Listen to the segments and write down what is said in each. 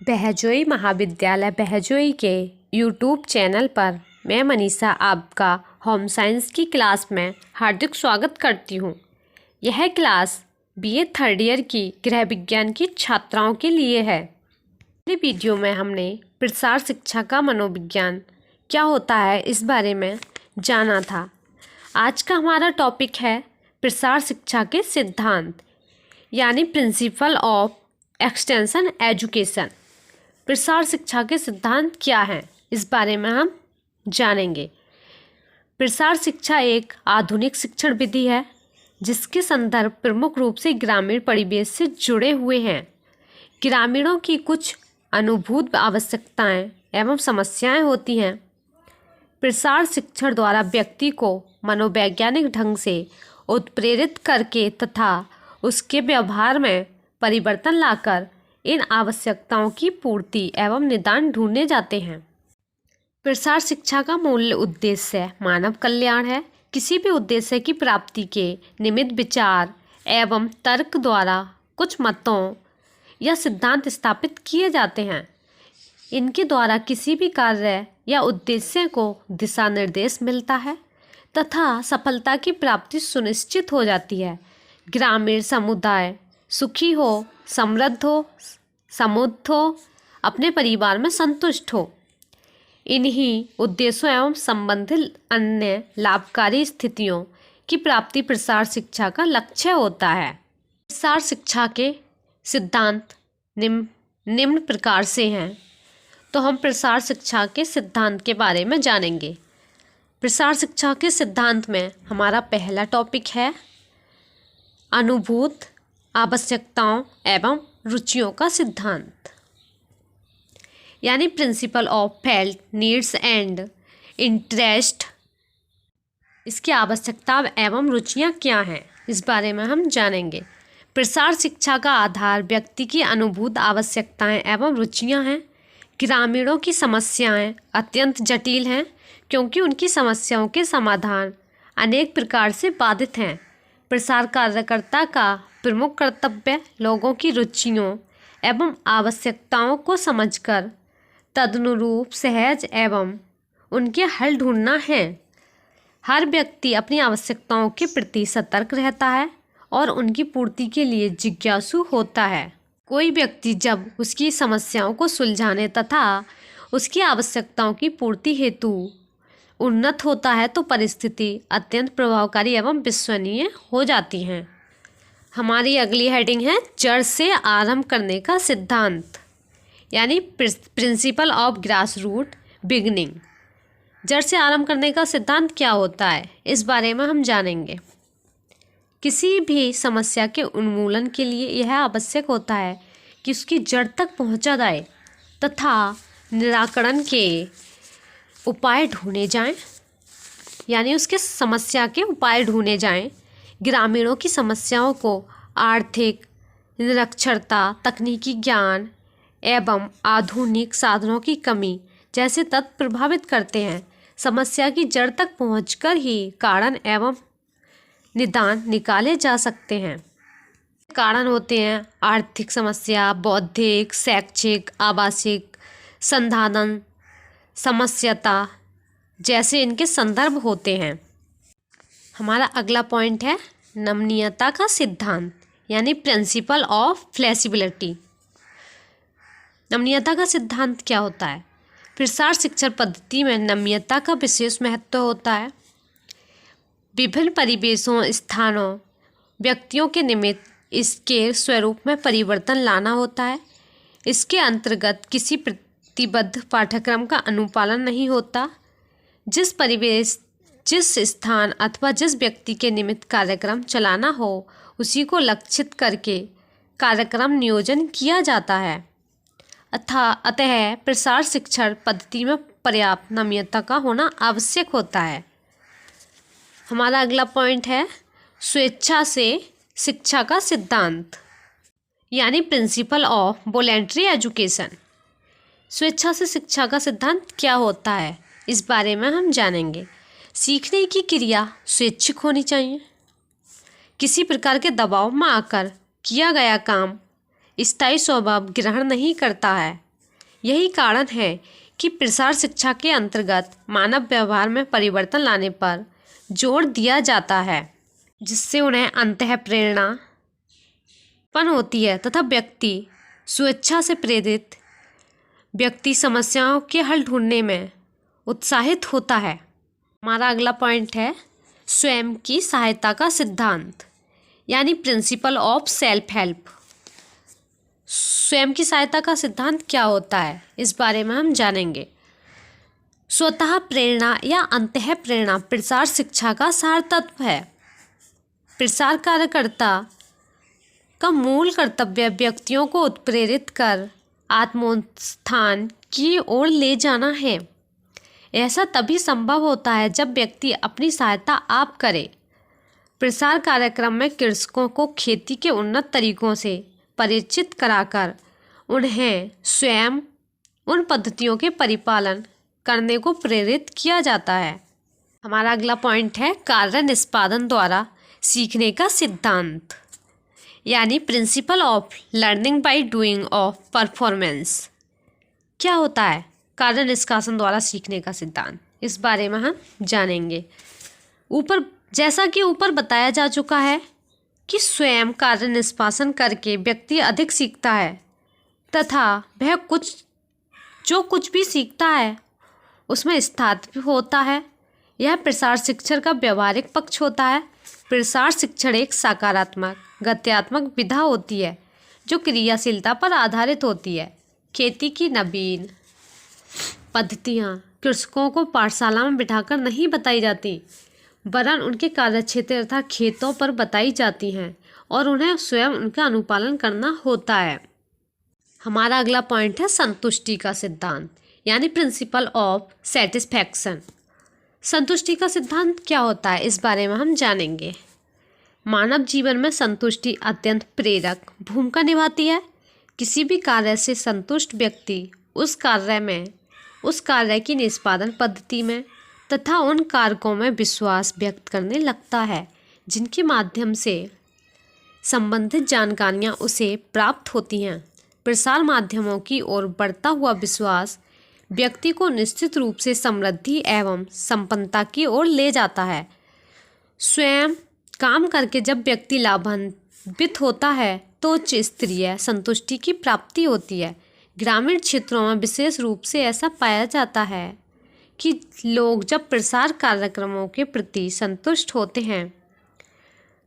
बहजोई महाविद्यालय बहजोई के YouTube channel पर मैं मनीषा आपका होम साइंस की क्लास में हार्दिक स्वागत करती हूँ। यह क्लास बीए थर्ड ईयर की गृह विज्ञान की छात्राओं के लिए है। पिछले वीडियो में हमने प्रसार शिक्षा का मनोविज्ञान क्या होता है इस बारे में जाना था। आज का हमारा टॉपिक है प्रसार शिक्षा के सिद्धांत यानी प्रिंसिपल ऑफ एक्सटेंशन एजुकेशन। प्रसार शिक्षा के सिद्धांत क्या हैं इस बारे में हम जानेंगे। प्रसार शिक्षा एक आधुनिक शिक्षण विधि है जिसके संदर्भ प्रमुख रूप से ग्रामीण परिवेश से जुड़े हुए हैं। ग्रामीणों की कुछ अनुभूत आवश्यकताएं एवं समस्याएं होती हैं। प्रसार शिक्षण द्वारा व्यक्ति को मनोवैज्ञानिक ढंग से उत्प्रेरित करके तथा उसके व्यवहार में परिवर्तन लाकर इन आवश्यकताओं की पूर्ति एवं निदान ढूंढने जाते हैं। प्रसार शिक्षा का मूल उद्देश्य मानव कल्याण है। किसी भी उद्देश्य की प्राप्ति के निमित्त विचार एवं तर्क द्वारा कुछ मतों या सिद्धांत स्थापित किए जाते हैं। इनके द्वारा किसी भी कार्य या उद्देश्य को दिशा निर्देश मिलता है तथा सफलता की प्राप्ति सुनिश्चित हो जाती है। ग्रामीण समुदाय सुखी हो, समृद्ध हो, समुद्ध हो, अपने परिवार में संतुष्ट हो। इन्हीं उद्देश्यों एवं संबंधित अन्य लाभकारी स्थितियों की प्राप्ति प्रसार शिक्षा का लक्ष्य होता है। प्रसार शिक्षा के सिद्धांत निम्न प्रकार से हैं। तो हम प्रसार शिक्षा के सिद्धांत के बारे में जानेंगे। प्रसार शिक्षा के सिद्धांत में हमारा पहला टॉपिक है अनुभूत आवश्यकताओं एवं रुचियों का सिद्धांत यानी principle of felt needs and interest. इसकी आवश्यकता एवं रुचियां क्या हैं इस बारे में हम जानेंगे। प्रसार शिक्षा का आधार व्यक्ति की अनुभूत आवश्यकताएं एवं रुचियां हैं। ग्रामीणों की समस्याएं अत्यंत जटिल हैं क्योंकि उनकी समस्याओं के समाधान अनेक प्रकार से बाधित हैं। प्रसार कार्यकर्ता का प्रमुख कर्तव्य लोगों की रुचियों एवं आवश्यकताओं को समझकर तदनुरूप सहज एवं उनके हल ढूंढना है। हर व्यक्ति अपनी आवश्यकताओं के प्रति सतर्क रहता है और उनकी पूर्ति के लिए जिज्ञासु होता है। कोई व्यक्ति जब उसकी समस्याओं को सुलझाने तथा उसकी आवश्यकताओं की पूर्ति हेतु उन्नत होता है तो परिस्थिति अत्यंत प्रभावकारी एवं विश्वसनीय हो जाती हैं। हमारी अगली हेडिंग है जड़ से आरंभ करने का सिद्धांत यानी principle of grass root beginning. जड़ से आरंभ करने का सिद्धांत क्या होता है इस बारे में हम जानेंगे। किसी भी समस्या के उन्मूलन के लिए यह आवश्यक होता है कि उसकी जड़ तक पहुंचा जाए तथा निराकरण के उपाय ढूंढे जाएं यानी उसके समस्या के उपाय ढूंढे जाएं। ग्रामीणों की समस्याओं को आर्थिक निरक्षरता, तकनीकी ज्ञान एवं आधुनिक साधनों की कमी जैसे तत्व प्रभावित करते हैं। समस्या की जड़ तक पहुंचकर ही कारण एवं निदान निकाले जा सकते हैं। कारण होते हैं आर्थिक समस्या, बौद्धिक, शैक्षिक, आवासिक, संसाधन समस्याता जैसे इनके संदर्भ होते हैं। हमारा अगला पॉइंट है नमनीयता का सिद्धांत यानी प्रिंसिपल ऑफ फ्लेक्सिबिलिटी। नमनीयता का सिद्धांत क्या होता है? प्रसार शिक्षण पद्धति में नमनीयता का विशेष महत्व होता है। विभिन्न परिवेशों, स्थानों, व्यक्तियों के निमित्त इसके स्वरूप में परिवर्तन लाना होता है। इसके अंतर्गत किसी प्रतिबद्ध पाठ्यक्रम का अनुपालन नहीं होता। जिस परिवेश, जिस स्थान अथवा जिस व्यक्ति के निमित्त कार्यक्रम चलाना हो उसी को लक्षित करके कार्यक्रम नियोजन किया जाता है। अतः प्रसार शिक्षण पद्धति में पर्याप्त नमनीयता का होना आवश्यक होता है। हमारा अगला पॉइंट है स्वेच्छा से शिक्षा का सिद्धांत यानी प्रिंसिपल ऑफ वॉलंटरी एजुकेशन। स्वेच्छा से शिक्षा का सिद्धांत क्या होता है इस बारे में हम जानेंगे। सीखने की क्रिया स्वैच्छिक होनी चाहिए। किसी प्रकार के दबाव में आकर किया गया काम स्थायी स्वभाव ग्रहण नहीं करता है। यही कारण है कि प्रसार शिक्षा के अंतर्गत मानव व्यवहार में परिवर्तन लाने पर जोर दिया जाता है, जिससे उन्हें अंतः प्रेरणा उत्पन्न होती है तथा व्यक्ति स्वेच्छा से प्रेरित व्यक्ति समस्याओं के हल ढूंढने में उत्साहित होता है। हमारा अगला पॉइंट है स्वयं की सहायता का सिद्धांत, यानी प्रिंसिपल ऑफ सेल्फ हेल्प। स्वयं की सहायता का सिद्धांत क्या होता है, इस बारे में हम जानेंगे। स्वतः प्रेरणा या अंतः प्रेरणा प्रसार शिक्षा का सार तत्व है। प्रसार कार्यकर्ता का मूल कर्तव्य व्यक्तियों को उत्प्रेरित कर आत्मोत्थान की ओर ले जाना है। ऐसा तभी संभव होता है जब व्यक्ति अपनी सहायता आप करे। प्रसार कार्यक्रम में कृषकों को खेती के उन्नत तरीकों से परिचित कराकर उन्हें स्वयं उन पद्धतियों के परिपालन करने को प्रेरित किया जाता है। हमारा अगला पॉइंट है कार्य निष्पादन द्वारा सीखने का सिद्धांत, यानी principle of learning by doing of performance. क्या होता है कार्य निष्कासन द्वारा सीखने का सिद्धांत, इस बारे में हम जानेंगे। जैसा कि ऊपर बताया जा चुका है कि स्वयं कार्य निष्पादन करके व्यक्ति अधिक सीखता है तथा वह जो कुछ भी सीखता है उसमें स्थायित्व होता है। यह प्रसार शिक्षण का व्यवहारिक पक्ष होता है। प्रसार शिक्षण एक सकारात्मक गत्यात्मक विधा होती है जो क्रियाशीलता पर आधारित होती है। खेती की नवीन पद्धतियाँ कृषकों को पाठशाला में बिठाकर नहीं बताई जाती, वरन उनके कार्यक्षेत्र तथा खेतों पर बताई जाती हैं और उन्हें स्वयं उनका अनुपालन करना होता है। हमारा अगला पॉइंट है संतुष्टि का सिद्धांत, यानी प्रिंसिपल ऑफ सेटिस्फैक्शन। संतुष्टि का सिद्धांत क्या होता है, इस बारे में हम जानेंगे। मानव जीवन में संतुष्टि अत्यंत प्रेरक भूमिका निभाती है। किसी भी कार्य से संतुष्ट व्यक्ति उस कार्य की निष्पादन पद्धति में तथा उन कारकों में विश्वास व्यक्त करने लगता है जिनके माध्यम से संबंधित जानकारियाँ उसे प्राप्त होती हैं। प्रसार माध्यमों की ओर बढ़ता हुआ विश्वास व्यक्ति को निश्चित रूप से समृद्धि एवं संपन्नता की ओर ले जाता है। स्वयं काम करके जब व्यक्ति लाभान्वित होता है तो उच्च स्तरीय संतुष्टि की प्राप्ति होती है। ग्रामीण क्षेत्रों में विशेष रूप से ऐसा पाया जाता है कि लोग जब प्रसार कार्यक्रमों के प्रति संतुष्ट होते हैं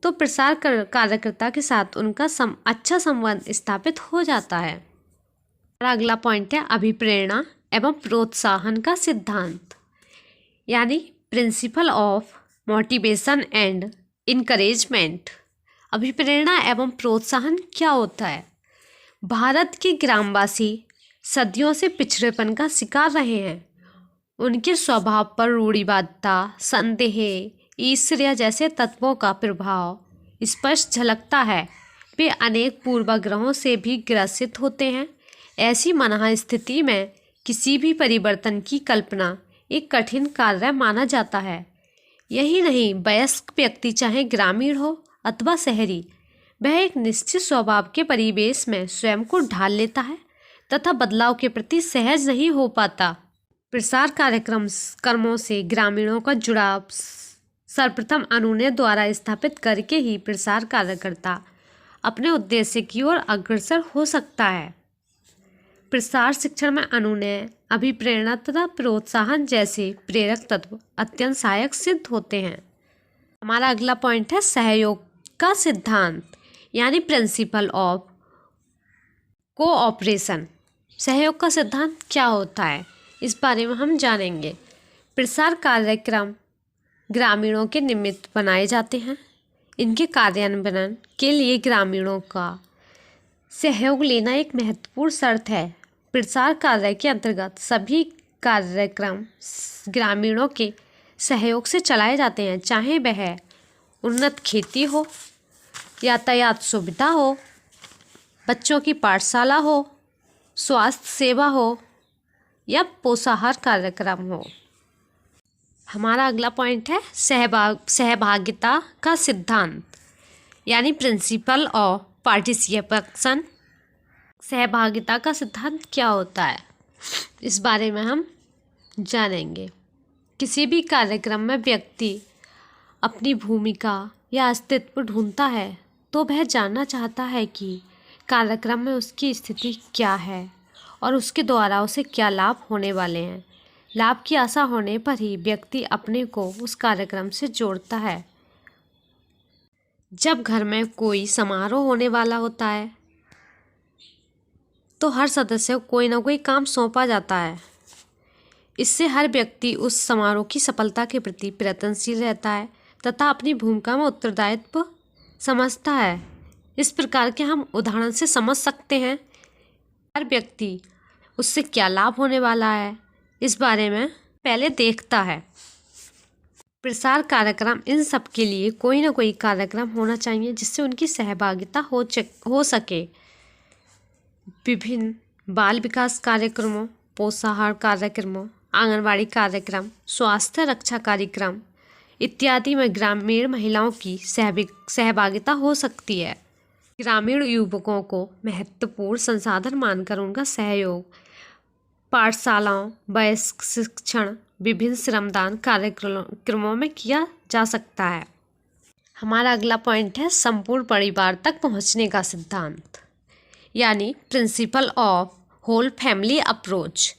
तो प्रसार कार्यकर्ता के साथ उनका अच्छा संबंध स्थापित हो जाता है। हमारा अगला पॉइंट है अभिप्रेरणा एवं प्रोत्साहन का सिद्धांत, यानी principle of motivation and encouragement. अभिप्रेरणा एवं प्रोत्साहन क्या होता है? भारत के ग्रामवासी सदियों से पिछड़ेपन का शिकार रहे हैं। उनके स्वभाव पर रूढ़िवादिता, संदेह, ईर्ष्या जैसे तत्वों का प्रभाव स्पष्ट झलकता है। वे अनेक पूर्वाग्रहों से भी ग्रसित होते हैं। ऐसी मनः स्थिति में किसी भी परिवर्तन की कल्पना एक कठिन कार्य माना जाता है। यही नहीं, वयस्क व्यक्ति चाहे ग्रामीण हो अथवा शहरी, वह एक निश्चित स्वभाव के परिवेश में स्वयं को ढाल लेता है तथा बदलाव के प्रति सहज नहीं हो पाता। प्रसार कार्यक्रमों से ग्रामीणों का जुड़ाव सर्वप्रथम अनुनय द्वारा स्थापित करके ही प्रसार कार्यकर्ता अपने उद्देश्य की ओर अग्रसर हो सकता है। प्रसार शिक्षण में अनुनय, अभिप्रेरणा तथा प्रोत्साहन जैसे प्रेरक तत्व अत्यंत सहायक सिद्ध होते हैं। हमारा अगला पॉइंट है सहयोग का सिद्धांत, यानी प्रिंसिपल ऑफ कोऑपरेशन। सहयोग का सिद्धांत क्या होता है, इस बारे में हम जानेंगे। प्रसार कार्यक्रम ग्रामीणों के निमित्त बनाए जाते हैं। इनके कार्यान्वयन के लिए ग्रामीणों का सहयोग लेना एक महत्वपूर्ण शर्त है। प्रसार कार्य के अंतर्गत सभी कार्यक्रम ग्रामीणों के सहयोग से चलाए जाते हैं, चाहे वह उन्नत खेती हो, यातायात सुविधा हो, बच्चों की पाठशाला हो, स्वास्थ्य सेवा हो या पोषाहार कार्यक्रम हो। हमारा अगला पॉइंट है सहभागिता का सिद्धांत, यानी प्रिंसिपल ऑफ पार्टिसिपेशन। सहभागिता का सिद्धांत क्या होता है, इस बारे में हम जानेंगे। किसी भी कार्यक्रम में व्यक्ति अपनी भूमिका या अस्तित्व ढूंढता है तो वह जानना चाहता है कि कार्यक्रम में उसकी स्थिति क्या है और उसके द्वारा उसे क्या लाभ होने वाले हैं। लाभ की आशा होने पर ही व्यक्ति अपने को उस कार्यक्रम से जोड़ता है। जब घर में कोई समारोह होने वाला होता है तो हर सदस्य को कोई ना कोई काम सौंपा जाता है। इससे हर व्यक्ति उस समारोह की सफलता के प्रति प्रयत्नशील रहता है तथा अपनी भूमिका में उत्तरदायित्व समझता है। इस प्रकार के हम उदाहरण से समझ सकते हैं हर व्यक्ति उससे क्या लाभ होने वाला है, इस बारे में पहले देखता है। प्रसार कार्यक्रम, इन सब के लिए कोई ना कोई कार्यक्रम होना चाहिए जिससे उनकी सहभागिता हो सके। विभिन्न बाल विकास कार्यक्रमों, पोषाहार कार्यक्रमों, आंगनबाड़ी कार्यक्रम, स्वास्थ्य रक्षा कार्यक्रम इत्यादि में ग्रामीण महिलाओं की सहभागिता हो सकती है। ग्रामीण युवकों को महत्वपूर्ण संसाधन मानकर उनका सहयोग पाठशालाओं, वयस्क शिक्षण, विभिन्न श्रमदान कार्यक्रमों में किया जा सकता है। हमारा अगला पॉइंट है संपूर्ण परिवार तक पहुंचने का सिद्धांत, यानी principle of whole family approach.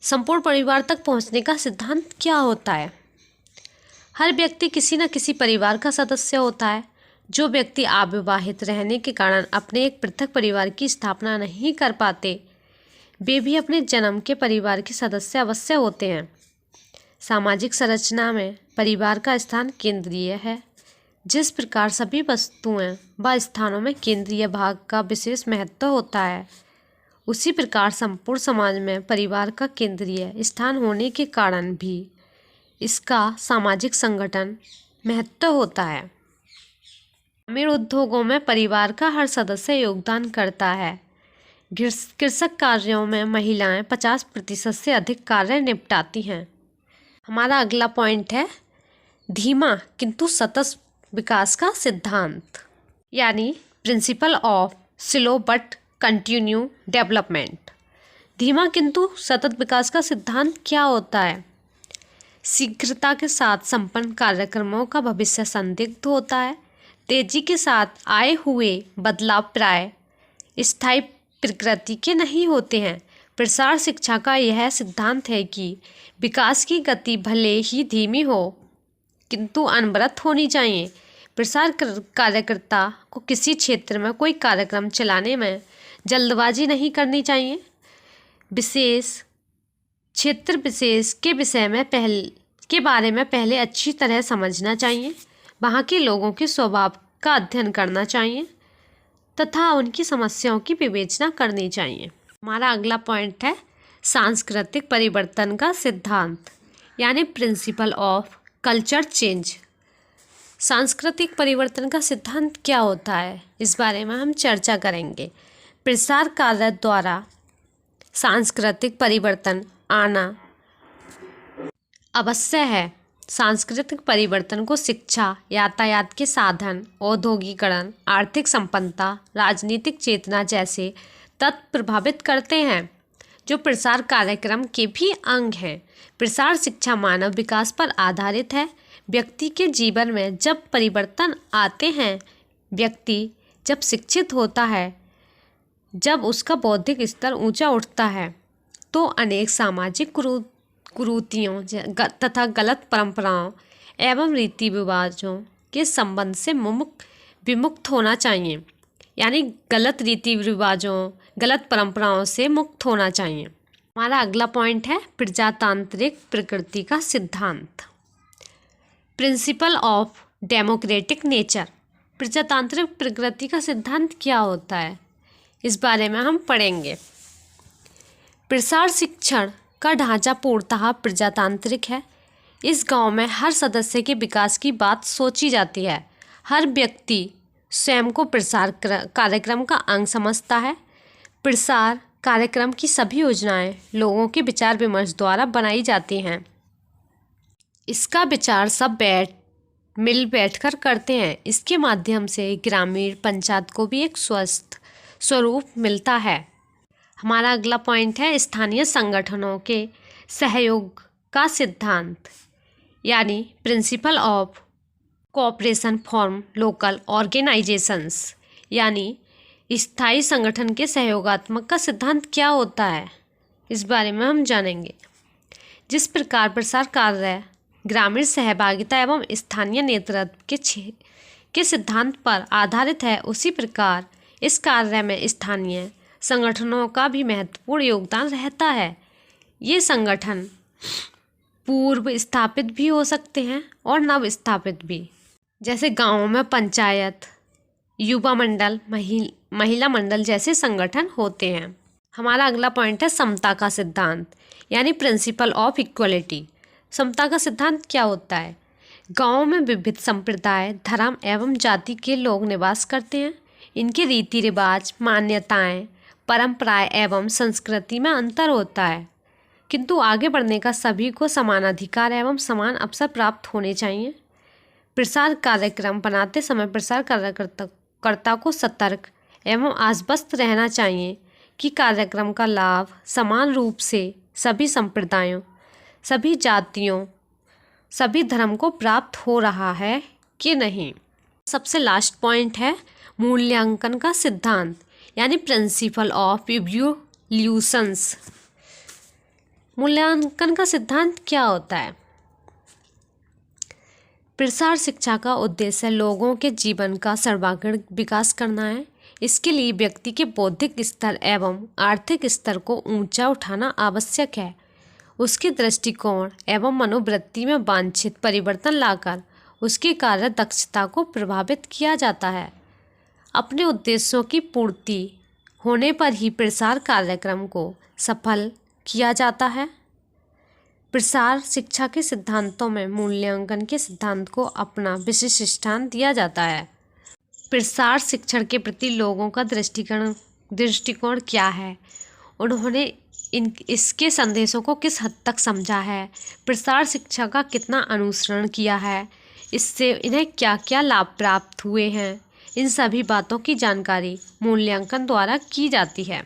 संपूर्ण परिवार तक पहुंचने का सिद्धांत क्या होता है? हर व्यक्ति किसी न किसी परिवार का सदस्य होता है। जो व्यक्ति अविवाहित रहने के कारण अपने एक पृथक परिवार की स्थापना नहीं कर पाते, वे भी अपने जन्म के परिवार के सदस्य अवश्य होते हैं। सामाजिक संरचना में परिवार का स्थान केंद्रीय है। जिस प्रकार सभी वस्तुएं व स्थानों में केंद्रीय भाग का विशेष महत्व होता है, उसी प्रकार संपूर्ण समाज में परिवार का केंद्रीय स्थान होने के कारण भी इसका सामाजिक संगठन महत्व होता है। ग्रामीण उद्योगों में परिवार का हर सदस्य योगदान करता है। कृषक कार्यों में महिलाएं 50% से अधिक कार्य निपटाती हैं। हमारा अगला पॉइंट है धीमा किंतु सतत विकास का सिद्धांत, यानी principle of slow but continue development. धीमा किंतु सतत विकास का सिद्धांत क्या होता है? शीघ्रता के साथ संपन्न कार्यक्रमों का भविष्य संदिग्ध होता है। तेजी के साथ आए हुए बदलाव प्राय स्थायी प्रकृति के नहीं होते हैं। प्रसार शिक्षा का यह सिद्धांत है कि विकास की गति भले ही धीमी हो किंतु अनवरत होनी चाहिए। प्रसार कार्यकर्ता को किसी क्षेत्र में कोई कार्यक्रम चलाने में जल्दबाजी नहीं करनी चाहिए। क्षेत्र विशेष के बारे में पहले अच्छी तरह समझना चाहिए। वहाँ के लोगों के स्वभाव का अध्ययन करना चाहिए तथा उनकी समस्याओं की विवेचना करनी चाहिए। हमारा अगला पॉइंट है सांस्कृतिक परिवर्तन का सिद्धांत, यानी प्रिंसिपल ऑफ कल्चर चेंज। सांस्कृतिक परिवर्तन का सिद्धांत क्या होता है, इस बारे में हम चर्चा करेंगे। प्रसार कार्य द्वारा सांस्कृतिक परिवर्तन आना अवश्य है। सांस्कृतिक परिवर्तन को शिक्षा, यातायात के साधन, औद्योगिकरण, आर्थिक संपन्नता, राजनीतिक चेतना जैसे तत्व प्रभावित करते हैं, जो प्रसार कार्यक्रम के भी अंग हैं। प्रसार शिक्षा मानव विकास पर आधारित है। व्यक्ति के जीवन में जब परिवर्तन आते हैं, व्यक्ति जब शिक्षित होता है, जब उसका बौद्धिक स्तर ऊंचा उठता है, तो अनेक सामाजिक कुरीतियों तथा गलत परंपराओं एवं रीति रिवाजों के संबंध से विमुक्त होना चाहिए, यानी गलत रीति रिवाजों, गलत परंपराओं से मुक्त होना चाहिए। हमारा अगला पॉइंट है प्रजातांत्रिक प्रकृति का सिद्धांत, प्रिंसिपल ऑफ डेमोक्रेटिक नेचर। प्रजातांत्रिक प्रकृति का सिद्धांत क्या होता है, इस बारे में हम पढ़ेंगे। प्रसार शिक्षण का ढांचा पूर्णतः प्रजातांत्रिक है। इस गांव में हर सदस्य के विकास की बात सोची जाती है। हर व्यक्ति स्वयं को प्रसार कार्यक्रम का अंग समझता है। प्रसार कार्यक्रम की सभी योजनाएं लोगों के विचार विमर्श द्वारा बनाई जाती हैं। इसका विचार सब मिल बैठकर करते हैं। इसके माध्यम से ग्रामीण पंचायत को भी एक स्वस्थ स्वरूप मिलता है। हमारा अगला पॉइंट है स्थानीय संगठनों के सहयोग का सिद्धांत, यानी principle of cooperation form local organisations, यानी स्थायी संगठन के सहयोगात्मक का सिद्धांत क्या होता है, इस बारे में हम जानेंगे। जिस प्रकार प्रसार कार्य ग्रामीण सहभागिता एवं स्थानीय नेतृत्व के सिद्धांत पर आधारित है, उसी प्रकार इस कार्य में स्थानीय संगठनों का भी महत्वपूर्ण योगदान रहता है। ये संगठन पूर्व स्थापित भी हो सकते हैं और नव स्थापित भी, जैसे गांवों में पंचायत, युवा मंडल, महिला मंडल जैसे संगठन होते हैं। हमारा अगला पॉइंट है समता का सिद्धांत, यानी प्रिंसिपल ऑफ इक्वलिटी। समता का सिद्धांत क्या होता है? गांवों में विविध संप्रदाय, धर्म एवं जाति के लोग निवास करते हैं। इनके रीति रिवाज, मान्यताएं, परंपराएं एवं संस्कृति में अंतर होता है, किंतु आगे बढ़ने का सभी को समान अधिकार एवं समान अवसर प्राप्त होने चाहिए। प्रसार कार्यक्रम बनाते समय प्रसार कार्यकर्ता को सतर्क एवं आश्वस्त रहना चाहिए कि कार्यक्रम का लाभ समान रूप से सभी संप्रदायों, सभी जातियों, सभी धर्म को प्राप्त हो रहा है कि नहीं। सबसे लास्ट पॉइंट है मूल्यांकन का सिद्धांत, यानी प्रिंसिपल ऑफ इवैल्यूएशंस। मूल्यांकन का सिद्धांत क्या होता है? प्रसार शिक्षा का उद्देश्य लोगों के जीवन का सर्वांगीण विकास करना है। इसके लिए व्यक्ति के बौद्धिक स्तर एवं आर्थिक स्तर को ऊंचा उठाना आवश्यक है। उसके दृष्टिकोण एवं मनोवृत्ति में वांछित परिवर्तन लाकर उसकी कार्य दक्षता को प्रभावित किया जाता है। अपने उद्देश्यों की पूर्ति होने पर ही प्रसार कार्यक्रम को सफल किया जाता है। प्रसार शिक्षा के सिद्धांतों में मूल्यांकन के सिद्धांत को अपना विशिष्ट स्थान दिया जाता है। प्रसार शिक्षण के प्रति लोगों का दृष्टिकोण क्या है? उन्होंने इसके संदेशों को किस हद तक समझा है? प्रसार शिक्षा का कितना अनुसरण किया है? इससे इन्हें क्या क्या लाभ प्राप्त हुए हैं? इन सभी बातों की जानकारी मूल्यांकन द्वारा की जाती है।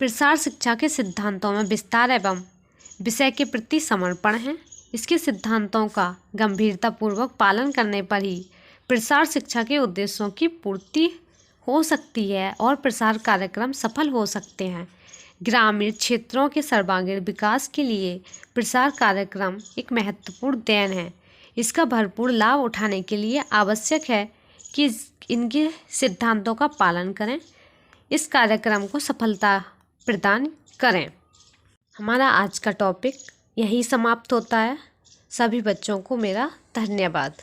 प्रसार शिक्षा के सिद्धांतों में विस्तार एवं विषय के प्रति समर्पण है। इसके सिद्धांतों का गंभीरतापूर्वक पालन करने पर ही प्रसार शिक्षा के उद्देश्यों की पूर्ति हो सकती है और प्रसार कार्यक्रम सफल हो सकते हैं। ग्रामीण क्षेत्रों के सर्वांगीण विकास के लिए प्रसार कार्यक्रम एक महत्वपूर्ण देन है। इसका भरपूर लाभ उठाने के लिए आवश्यक है कि इनके सिद्धांतों का पालन करें, इस कार्यक्रम को सफलता प्रदान करें। हमारा आज का टॉपिक यहीं समाप्त होता है। सभी बच्चों को मेरा धन्यवाद।